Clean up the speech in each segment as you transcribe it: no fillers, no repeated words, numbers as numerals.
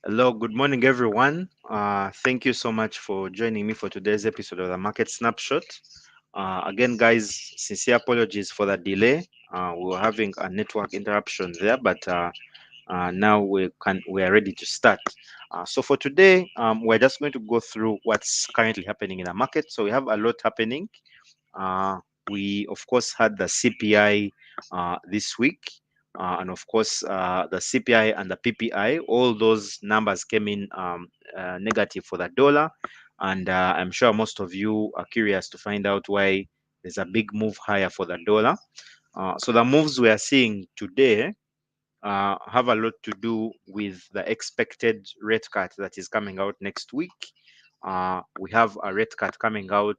Hello, good morning, everyone. Thank you so much for joining me for today's episode of the Market Snapshot. Again, guys, sincere apologies for the delay. We were having a network interruption there, but now we are ready to start. So for today, we're just going to go through what's currently happening in the market. So we have a lot happening. Uh, we of course had the CPI this week, and of course the CPI and the PPI. All those numbers came in negative for the dollar, and I'm sure most of you are curious to find out why there's a big move higher for the dollar. So the moves we are seeing today have a lot to do with the expected rate cut that is coming out next week. We have a rate cut coming out,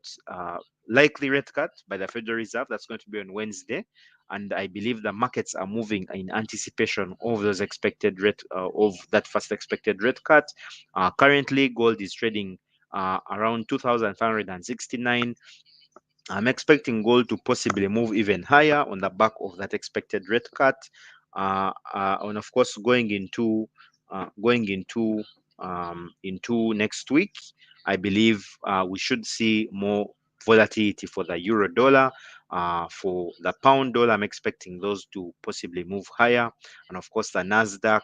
likely rate cut by the Federal Reserve. That's going to be on Wednesday, and I believe the markets are moving in anticipation of those expected rate of that first expected rate cut. Currently, gold is trading around 2,569. I'm expecting gold to possibly move even higher on the back of that expected rate cut, and of course going into next week. I believe we should see more volatility for the euro dollar. For the pound dollar, I'm expecting those to possibly move higher, and of course the Nasdaq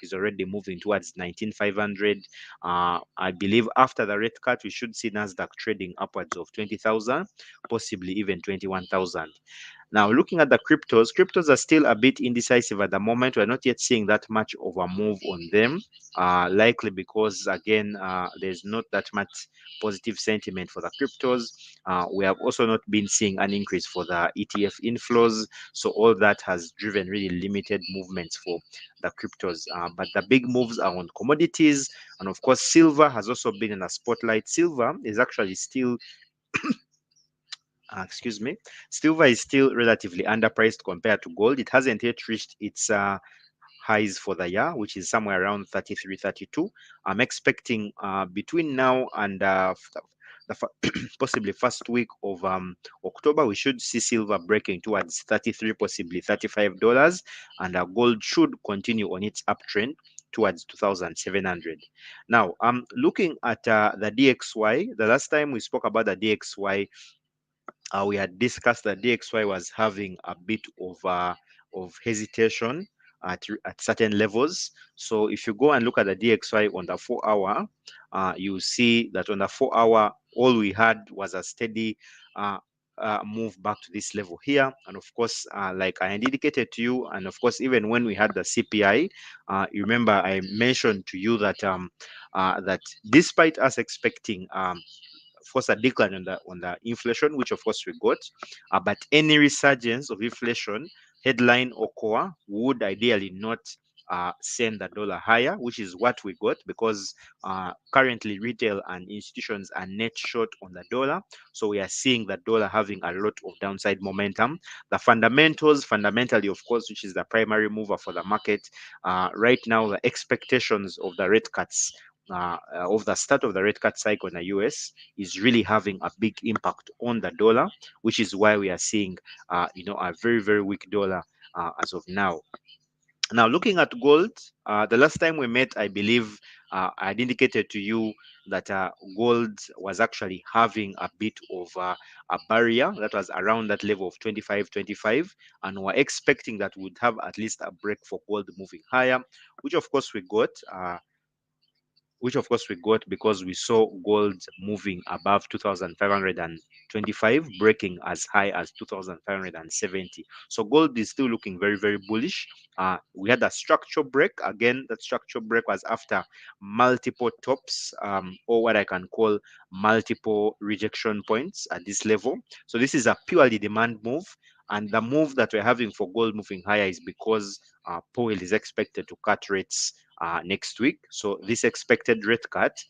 is already moving towards 19,500. I believe after the rate cut, we should see Nasdaq trading upwards of 20,000, possibly even 21,000. Now, looking at the cryptos are still a bit indecisive at the moment. We're not yet seeing that much of a move on them, likely because, again, there's not that much positive sentiment for the cryptos. We have also not been seeing an increase for the ETF inflows. So, all that has driven really limited movements for the cryptos. But the big moves are on commodities. And of course, silver has also been in a spotlight. Silver is actually still excuse me, silver is still relatively underpriced compared to gold. It hasn't yet reached its highs for the year, which is somewhere around 33, 32. I'm expecting between now and possibly first week of October, we should see silver breaking towards 33, possibly $35, and gold should continue on its uptrend towards 2,700. Now, looking at the DXY, the last time we spoke about the DXY, we had discussed that DXY was having a bit of hesitation at certain levels. So if you go and look at the DXY on the 4 hour, you see that on the 4 hour, all we had was a steady move back to this level here. And of course, like I indicated to you, and of course, even when we had the CPI, you remember I mentioned to you that that despite us expecting of course a decline on the inflation, which of course we got, but any resurgence of inflation, headline or core, would ideally not send the dollar higher, which is what we got, because currently retail and institutions are net short on the dollar. So we are seeing the dollar having a lot of downside momentum. The fundamentally, of course, which is the primary mover for the market, right now, the expectations of the rate cuts. Of the start of the rate cut cycle in the US is really having a big impact on the dollar, which is why we are seeing, a very, very weak dollar as of now. Now, looking at gold, the last time we met, I believe I had indicated to you that gold was actually having a bit of a barrier that was around that level of 25, and we're expecting that we would have at least a break for gold moving higher, which of course we got. Because we saw gold moving above 2,525, breaking as high as 2,570. So gold is still looking very, very bullish. We had a structural break. Again, that structural break was after multiple tops, or what I can call multiple rejection points at this level. So this is a purely demand move. And the move that we're having for gold moving higher is because Powell is expected to cut rates next week. So this expected rate cut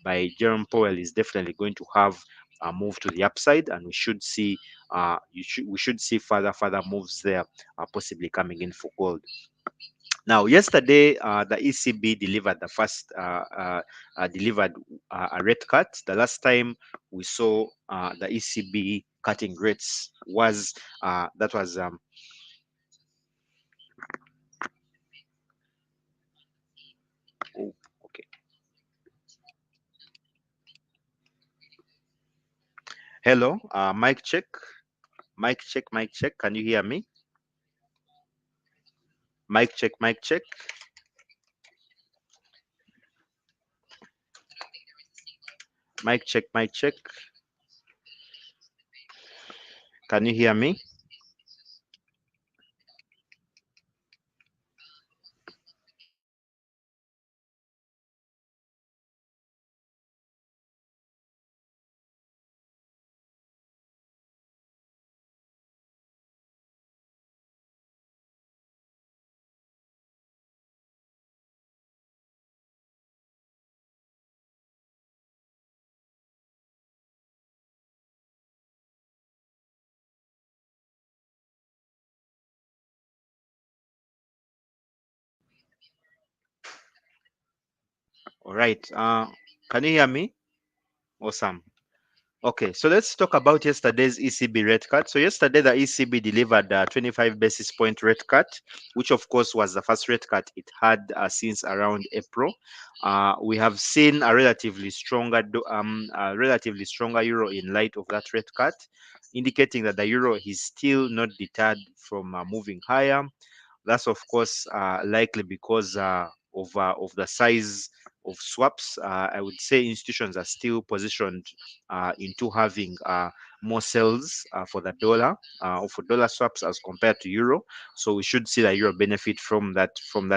by Jerome Powell is definitely going to have a move to the upside, and we should see we should see further moves there, possibly coming in for gold. Now, yesterday, the ECB delivered the first delivered a rate cut. The last time we saw the ECB cutting rates was that was Hello, mic check, mic check, mic check. Can you hear me? Mic check, mic check. Mic check, mic check. Can you hear me? All right. Can you hear me? Awesome. Okay, so let's talk about yesterday's ECB rate cut. So yesterday the ECB delivered a 25 basis point rate cut, which of course was the first rate cut it had since around April. We have seen a relatively stronger euro in light of that rate cut, indicating that the euro is still not deterred from moving higher. That's of course likely because of the size of swaps. I would say institutions are still positioned into having more sales for the dollar or for dollar swaps as compared to euro. So we should see the euro benefit from that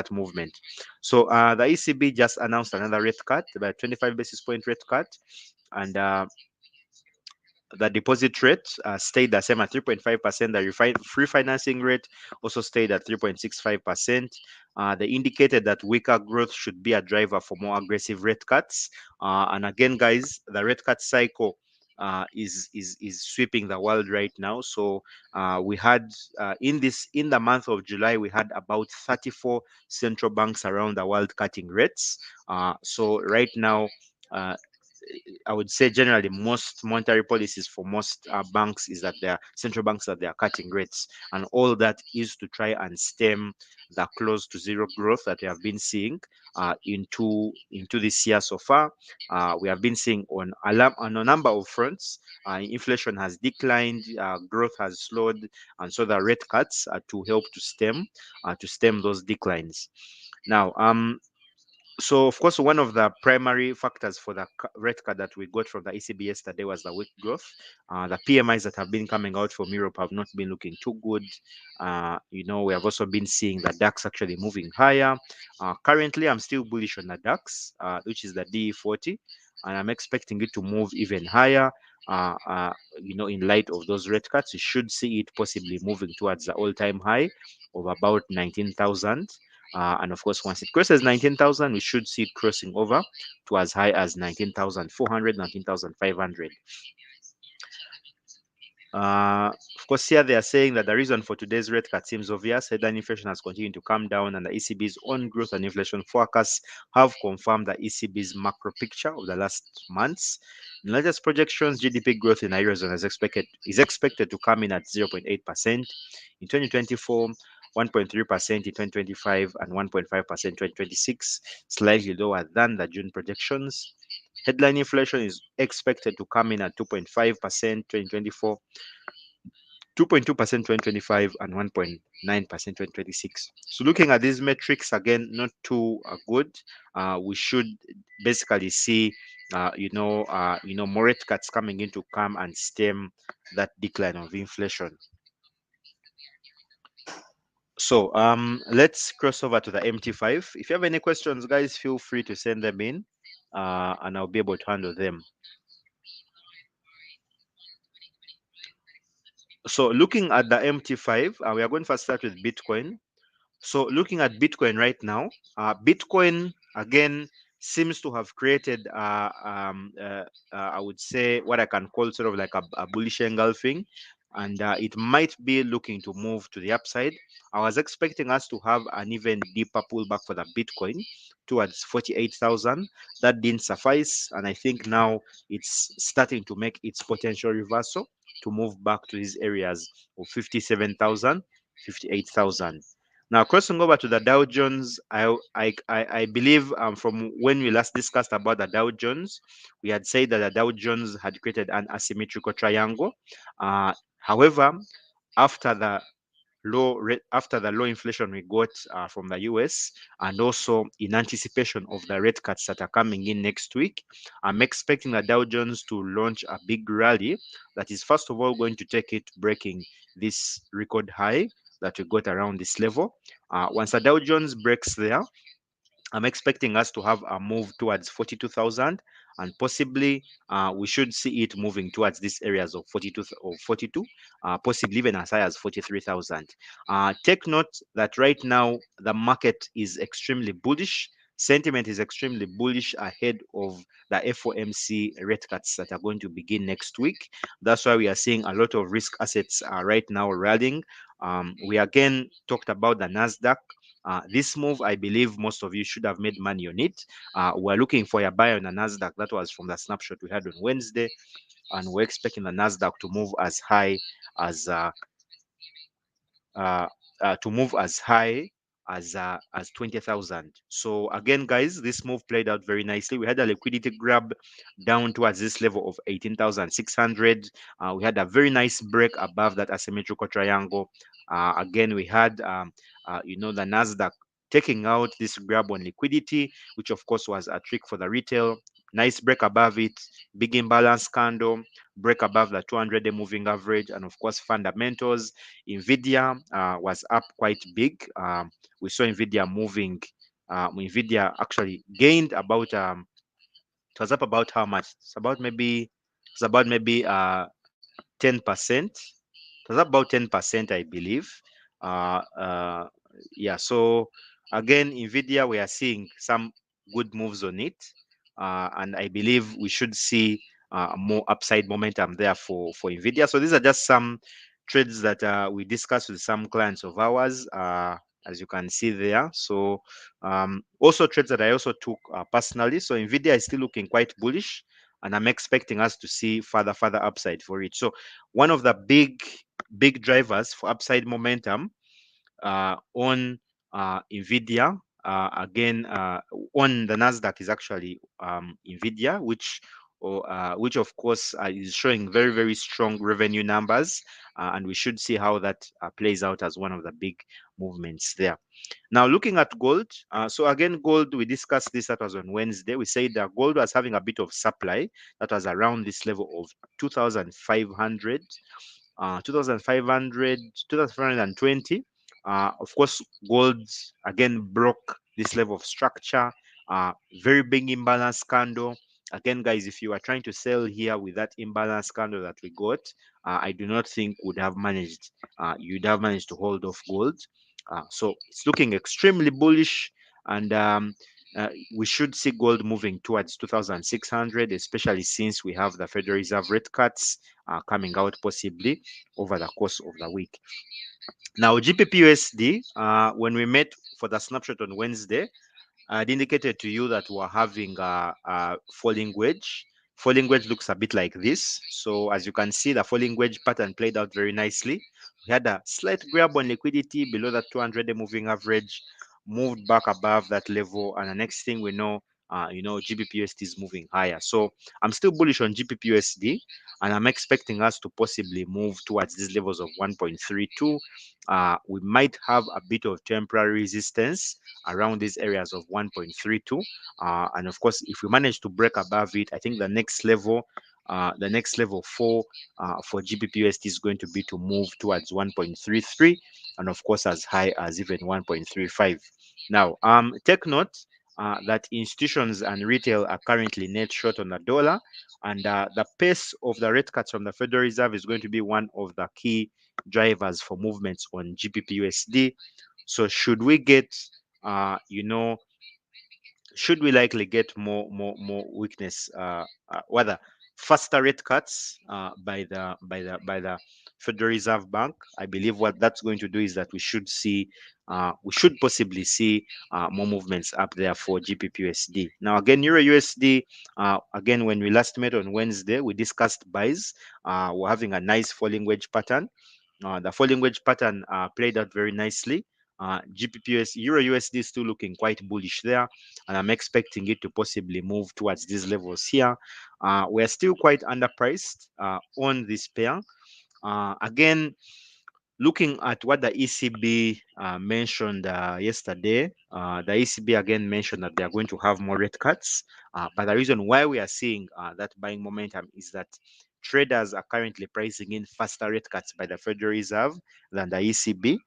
movement. So the ECB just announced another rate cut, about 25 basis point rate cut, and the deposit rate stayed the same at 3.5%. The free financing rate also stayed at 3.65%. They indicated that weaker growth should be a driver for more aggressive rate cuts. And again, guys, the rate cut cycle is sweeping the world right now. So we had in the month of July, we had about 34 central banks around the world cutting rates. So right now, uh, I would say generally most monetary policies for most banks is that their central banks that they are cutting rates, and all that is to try and stem the close to zero growth that we have been seeing into this year so far. We have been seeing on a number of fronts. Inflation has declined, growth has slowed, and so the rate cuts are to help to stem those declines. Now, so, of course, one of the primary factors for the rate cut that we got from the ECB yesterday was the weak growth. The PMIs that have been coming out from Europe have not been looking too good. We have also been seeing the DAX actually moving higher. Currently, I'm still bullish on the DAX, which is the DE40, and I'm expecting it to move even higher. In light of those rate cuts, you should see it possibly moving towards the all-time high of about 19,000. And of course, once it crosses 19,000, we should see it crossing over to as high as 19,400, 19,500. Of course, here they are saying that the reason for today's rate cut seems obvious. Headline inflation has continued to come down, and the ECB's own growth and inflation forecasts have confirmed the ECB's macro picture of the last months. In latest projections, GDP growth in the Eurozone is expected to come in at 0.8% in 2024, 1.3% in 2025, and 1.5% in 2026, slightly lower than the June projections. Headline inflation is expected to come in at 2.5% 2024, 2.2% 2025, and 1.9% 2026. So looking at these metrics again, not too good. We should basically see, more rate cuts coming in to come and stem that decline of inflation. So let's cross over to the MT5. If you have any questions, guys, feel free to send them in, and I'll be able to handle them. So looking at the MT5, we are going to first start with Bitcoin. So looking at Bitcoin right now, Bitcoin again seems to have created, I would say, what I can call sort of like a bullish engulfing, and it might be looking to move to the upside. I was expecting us to have an even deeper pullback for the Bitcoin towards 48,000. That didn't suffice, and I think now it's starting to make its potential reversal to move back to these areas of 57,000, 58,000. Now, crossing over to the Dow Jones, I believe from when we last discussed about the Dow Jones, we had said that the Dow Jones had created an asymmetrical triangle. However, after the after the low inflation we got from the US, and also in anticipation of the rate cuts that are coming in next week, I'm expecting the Dow Jones to launch a big rally that is first of all going to take it breaking this record high that we got around this level. Once the Dow Jones breaks there, I'm expecting us to have a move towards 42,000, and possibly we should see it moving towards these areas of 42, possibly even as high as 43,000. Take note that right now the market is extremely bullish. Sentiment is extremely bullish ahead of the FOMC rate cuts that are going to begin next week. That's why we are seeing a lot of risk assets right now rallying. We again talked about the Nasdaq. This move, I believe most of you should have made money on it. We're looking for a buy on the Nasdaq. That was from the snapshot we had on Wednesday, and we're expecting the Nasdaq to move as high as uh, to move as high as 20,000. So again, guys, this move played out very nicely. We had a liquidity grab down towards this level of 18,600. We had a very nice break above that asymmetrical triangle. Again, we had the Nasdaq taking out this grab on liquidity, which of course was a trick for the retail. Nice break above it, big imbalance candle, break above the 200-day moving average, and of course fundamentals. Nvidia was up quite big. We saw Nvidia moving. Nvidia actually gained about it was up about how much? It's about maybe 10%. It was about 10%, I believe. Uh, uh, yeah. So again, Nvidia, we are seeing some good moves on it, and I believe we should see more upside momentum there for Nvidia. So these are just some trades that we discussed with some clients of ours. As you can see there. So also trades that I also took personally. So Nvidia is still looking quite bullish, and I'm expecting us to see further upside for it. So one of the big drivers for upside momentum on Nvidia. Again, on the Nasdaq is actually Nvidia, which of course is showing very strong revenue numbers, and we should see how that plays out as one of the big movements there. Now, looking at gold, so again, gold, we discussed this, that was on Wednesday. We said that gold was having a bit of supply that was around this level of 2,500, 2,500, 2,520. Of course, gold again broke this level of structure, very big imbalance candle. Again, guys, if you are trying to sell here with that imbalance candle that we got, I do not think you'd have managed to hold off gold. So it's looking extremely bullish, and we should see gold moving towards 2,600, especially since we have the Federal Reserve rate cuts coming out possibly over the course of the week. Now, GBP/USD, when we met for the snapshot on Wednesday, I had indicated to you that we're having a falling wedge. Falling wedge looks a bit like this. So as you can see, the falling wedge pattern played out very nicely. We had a slight grab on liquidity below that 200-day moving average, moved back above that level, and the next thing we know, GBP/USD is moving higher. So I'm still bullish on GBP/USD, and I'm expecting us to possibly move towards these levels of 1.32. We might have a bit of temporary resistance around these areas of 1.32, and of course, if we manage to break above it, I think the next level for GBP/USD is going to be to move towards 1.33, and of course as high as even 1.35. Now, take note that institutions and retail are currently net short on the dollar, and the pace of the rate cuts from the Federal Reserve is going to be one of the key drivers for movements on GBP/USD. So should we get should we likely get more weakness, whether faster rate cuts by the Federal Reserve Bank? I believe what that's going to do is that we should possibly see more movements up there for GBP/USD. Now again, Euro USD, again, when we last met on Wednesday, we discussed buys. We're having a nice falling wedge pattern. The falling wedge pattern played out very nicely. GBPUS Euro USD is still looking quite bullish there, and I'm expecting it to possibly move towards these levels here. We're still quite underpriced on this pair. Again, looking at what the ECB mentioned yesterday, the ECB again mentioned that they are going to have more rate cuts. But the reason why we are seeing that buying momentum is that traders are currently pricing in faster rate cuts by the Federal Reserve than the ECB.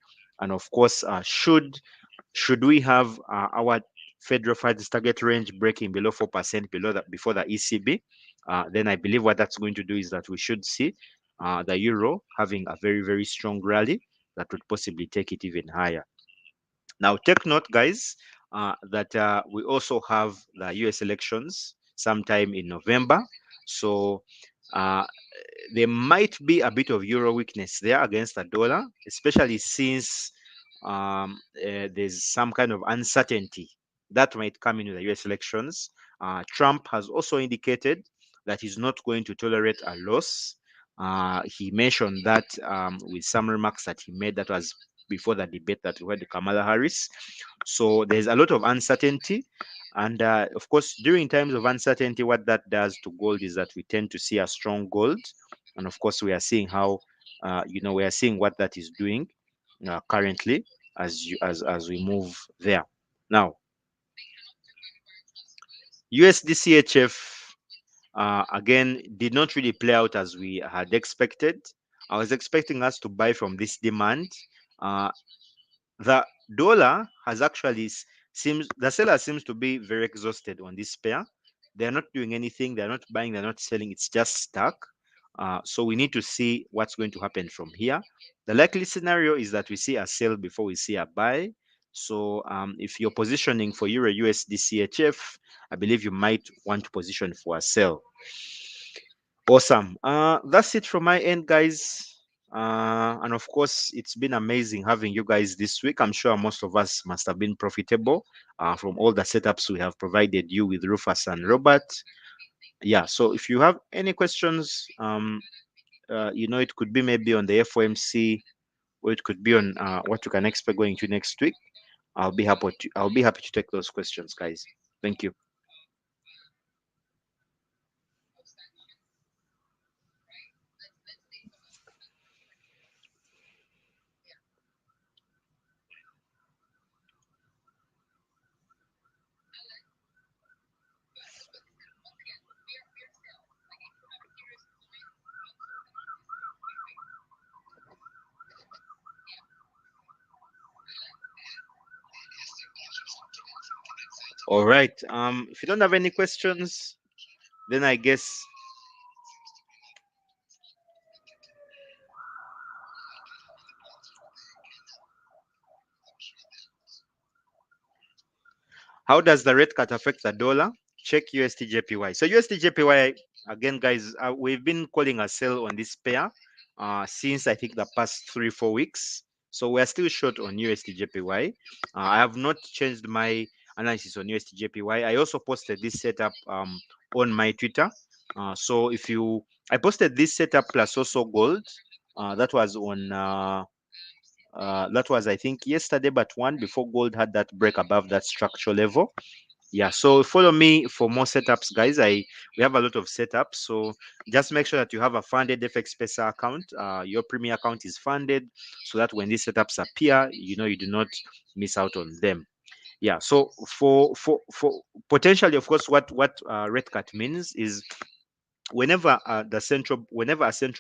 And of course, should we have our federal funds target range breaking below 4% below that before the ECB, then I believe what that's going to do is that we should see the euro having a very, very strong rally that would possibly take it even higher. Now, take note, guys, that we also have the US elections sometime in November. So there might be a bit of euro weakness there against the dollar, especially since there's some kind of uncertainty that might come into the US elections. Trump has also indicated that he's not going to tolerate a loss. He mentioned that with some remarks that he made that was before the debate that we had Kamala Harris. So there's a lot of uncertainty. And of course, during times of uncertainty, what that does to gold is that we tend to see a strong gold. And of course, we are seeing how, we are seeing what that is doing currently as we move there. Now, USDCHF again did not really play out as we had expected. I was expecting us to buy from this demand. The dollar has actually seems the seller seems to be very exhausted on this pair. They're not doing anything. They're not buying. They're not selling. It's just stuck. So we need to see what's going to happen from here. The likely scenario is that we see a sell before we see a buy. So if you're positioning for Euro USD CHF, I believe you might want to position for a sell. Awesome. That's it from my end, guys. And of course, it's been amazing having you guys this week. I'm sure most of us must have been profitable from all the setups we have provided you with Rufus and Robert. Yeah, so if you have any questions, it could be maybe on the FOMC, or it could be on what you can expect going to next week. I'll be happy to take those questions, guys. Thank you. All right. If you don't have any questions, then I guess how does the rate cut affect the dollar? Check USD/JPY. So USD/JPY again, guys, we've been calling a sell on this pair since I think the past 3-4 weeks. So we're still short on USD/JPY. I have not changed my analysis on USD/JPY. I also posted this setup on my Twitter. So I posted this setup plus also gold. That was on that was I think yesterday, but one before gold had that break above that structural level. Yeah, so follow me for more setups, guys. We have a lot of setups, so just make sure that you have a funded FX Pesa account. Your premier account is funded, so that when these setups appear, you do not miss out on them. Yeah, so for potentially, of course, what rate cut means is whenever a central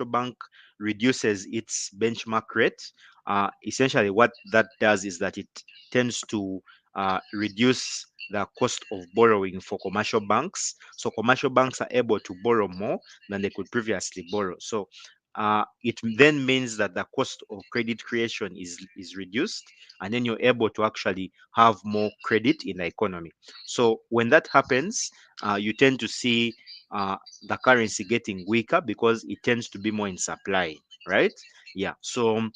bank reduces its benchmark rate, essentially what that does is that it tends to reduce the cost of borrowing for commercial banks. So commercial banks are able to borrow more than they could previously borrow. So it then means that the cost of credit creation is reduced, and then you're able to actually have more credit in the economy. So when that happens, you tend to see the currency getting weaker because it tends to be more in supply, right? Yeah. So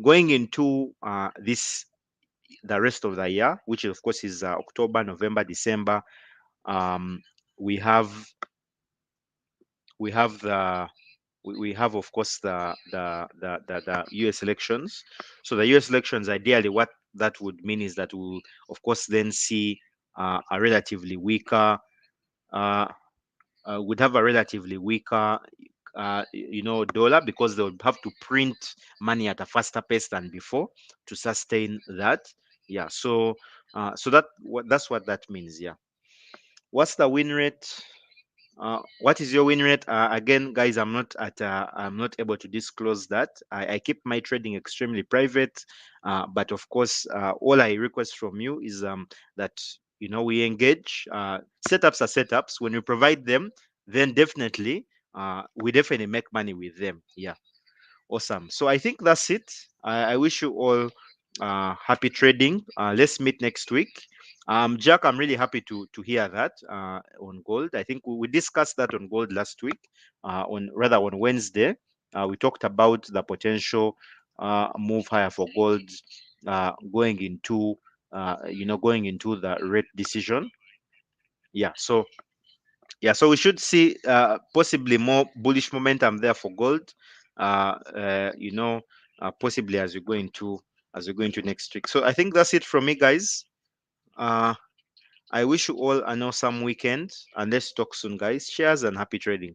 going into the rest of the year, which of course is October, November, December, um, we have the we have, of course, the US elections. So the US elections, ideally, what that would mean is that we'll, of course, then see a relatively weaker, uh, would have a relatively weaker, dollar, because they would have to print money at a faster pace than before to sustain that. Yeah. So that's what that means. Yeah. What's the win rate? What is your win rate? Again, guys, I'm not able to disclose that. I keep my trading extremely private, but of course, all I request from you is that we engage. Setups are setups. When we provide them, then definitely we definitely make money with them. Yeah. Awesome. So I think that's it. I wish you all happy trading. Let's meet next week. Jack, I'm really happy to hear that on gold. I think we discussed that on gold last week, on Wednesday. We talked about the potential move higher for gold going into the rate decision. Yeah. So we should see possibly more bullish momentum there for gold. Uh, uh, you know, Possibly as we go into next week. So I think that's it from me, guys. Uh, I wish you all an awesome weekend, and let's talk soon, guys. Cheers and happy trading.